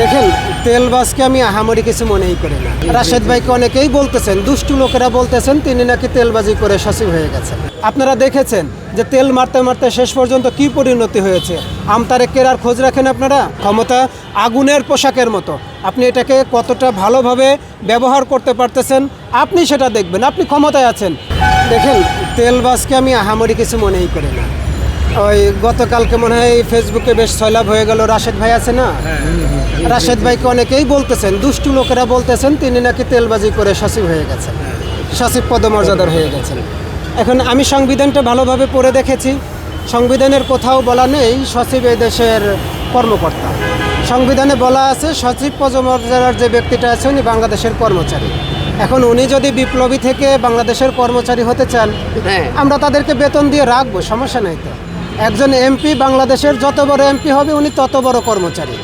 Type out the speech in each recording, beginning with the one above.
দেখেন, তেলবাজকে আমি আহামরি কিছু মনেই করি না। রাশেদ ভাইকে অনেকেই বলতেছেন, দুষ্টু লোকেরা বলতেছেন তিনি নাকি তেলবাজি করে সচিব হয়ে গেছেন। আপনারা দেখেছেন যে তেল মারতে মারতে শেষ পর্যন্ত কি পরিণতি হয়েছে। আমতারেকের আর খোঁজ রাখেন আপনারা? ক্ষমতা আগুনের পোশাকের মতো, আপনি এটাকে কতটা ভালোভাবে ব্যবহার করতে পারতেছেন আপনি সেটা দেখবেন। আপনি ক্ষমতায় আছেন। দেখেন, তেলবাজকে আমি আহামরি কিছু মনেই করি না। ওই গতকালকে মনে হয় ফেসবুকে বেশ সয়লাভ হয়ে গেল, রাশেদ ভাই আছে না, রাশেদ ভাইকে অনেকেই বলতেছেন, দুষ্টু লোকেরা বলতেছেন তিনি নাকি তেলবাজি করে সচিব হয়ে গেছেন, সচিব পদমর্যাদার হয়ে গেছেন। এখন আমি সংবিধানটা ভালোভাবে পড়ে দেখেছি, সংবিধানের কোথাও বলা নেই সচিব এই দেশের কর্মকর্তা। সংবিধানে বলা আছে সচিব পদমর্যাদার যে ব্যক্তিটা আছে উনি বাংলাদেশের কর্মচারী। এখন উনি যদি বিপ্লবী থেকে বাংলাদেশের কর্মচারী হতে চান, আমরা তাদেরকে বেতন দিয়ে রাখবো, সমস্যা নেই তো। একজন এমপি বাংলাদেশের যত বড় এমপি হবে উনি তত বড় কর্মচারী।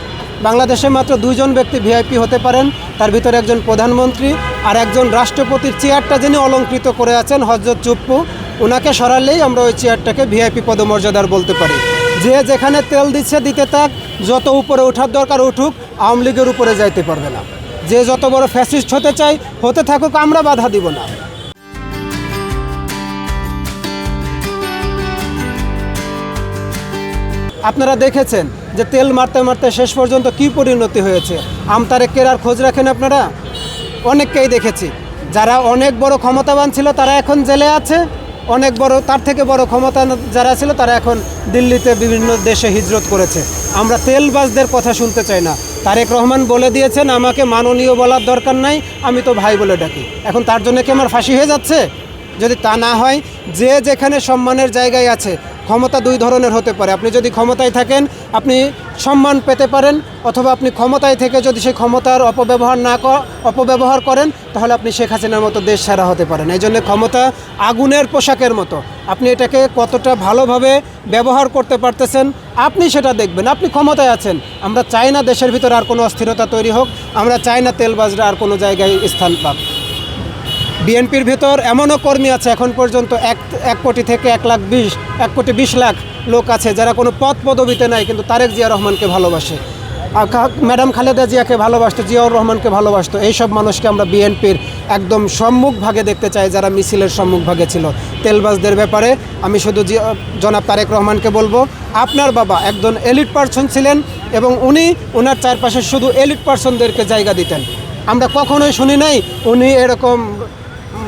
বাংলাদেশে মাত্র দুইজন ব্যক্তি ভিআইপি হতে পারেন, তার ভিতরে একজন প্রধানমন্ত্রী আর একজন রাষ্ট্রপতির চেয়ারটা যিনি অলঙ্কৃত করে আছেন হযরত চুপ্পু, ওনাকে সরালেই আমরা ওই চেয়ারটাকে ভিআইপি পদমর্যাদার বলতে পারি। যে যেখানে তেল দিচ্ছে দিতে থাক, যত উপরে ওঠার দরকার উঠুক, আওয়ামী লীগের উপরে যাইতে পারবে না। যে যত বড় ফ্যাসিস্ট হতে চাই হতে থাকুক, আমরা বাধা দিব না। আপনারা দেখেছেন যে তেল মারতে মারতে শেষ পর্যন্ত কি পরিণতি হয়েছে। আমতারেকের আর খোঁজ রাখেন আপনারা? অনেককেই দেখেছি, যারা অনেক বড় ক্ষমতাবান ছিল তারা এখন জেলে আছে, অনেক বড় তার থেকে বড় ক্ষমতা যারা ছিল তারা এখন দিল্লিতে বিভিন্ন দেশে হিজরত করেছে। আমরা তেলবাজদের কথা শুনতে চাই না। তারেক রহমান বলে দিয়েছেন আমাকে মাননীয় বলার দরকার নাই, আমি তো ভাই বলে ডাকি। এখন তার জন্য কি আমার ফাঁসি হয়ে যাচ্ছে? যদি তা না হয়, যে যেখানে সম্মানের জায়গায় আছে, ক্ষমতা দুই ধরনের হতে পারে। আপনি যদি ক্ষমতায় থাকেন আপনি সম্মান পেতে পারেন, অথবা আপনি ক্ষমতায় থেকে যদি সেই ক্ষমতার অপব্যবহার করেন তাহলে আপনি শেখ হাসিনার মতো দেশ ছাড়া হতে পারেন। এই জন্য ক্ষমতা আগুনের পোশাকের মতো, আপনি এটাকে কতটা ভালোভাবে ব্যবহার করতে পারতেছেন আপনি সেটা দেখবেন। আপনি ক্ষমতায় আছেন। আমরা চাই না দেশের ভিতরে আর কোনো অস্থিরতা তৈরি হোক, আমরা চাই না তেলবাজরা আর কোনো জায়গায় স্থান পাক। বিএনপির ভেতর এমনও কর্মী আছে এখন পর্যন্ত 1 কোটি থেকে 1 কোটি 20 লাখ লোক আছে যারা কোনো পদ পদবিতে নাই, কিন্তু তারেক জিয়া রহমানকে ভালোবাসে, ম্যাডাম খালেদা জিয়াকে ভালোবাসতো, জিয়াউর রহমানকে ভালোবাসতো। এইসব মানুষকে আমরা বিএনপির একদম সম্মুখভাগে দেখতে চাই, যারা মিছিলের সম্মুখভাগে ছিল। তেলবাজদের ব্যাপারে আমি শুধু জনাব তারেক রহমানকে বলবো, আপনার বাবা একজন এলিট পারসন ছিলেন এবং উনি ওনার চারপাশে শুধু এলিট পারসনদেরকে জায়গা দিতেন। আমরা কখনোই শুনি নাই উনি এরকম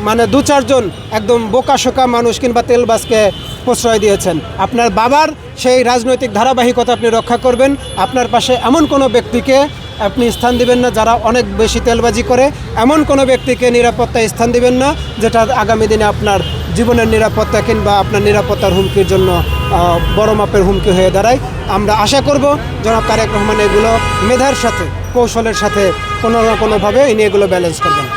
মানে 2-4 জন একদম বোকাশোকা মানুষ কিংবা তেলবাজকে প্রশ্রয় দিয়েছেন। আপনার বাবার সেই রাজনৈতিক ধারাবাহিকতা আপনি রক্ষা করবেন। আপনার পাশে এমন কোনো ব্যক্তিকে আপনি স্থান দিবেন না যারা অনেক বেশি তেলবাজি করে, এমন কোনো ব্যক্তিকে নিরাপত্তায় স্থান দিবেন না যেটা আগামী দিনে আপনার জীবনের নিরাপত্তা কিংবা আপনার নিরাপত্তার হুমকির জন্য বড় মাপের হুমকি হয়ে দাঁড়ায়। আমরা আশা করব জনাব তারেক রহমান এগুলো মেধার সাথে, কৌশলের সাথে কোনো না কোনোভাবে ইনি এগুলো ব্যালেন্স করবেন।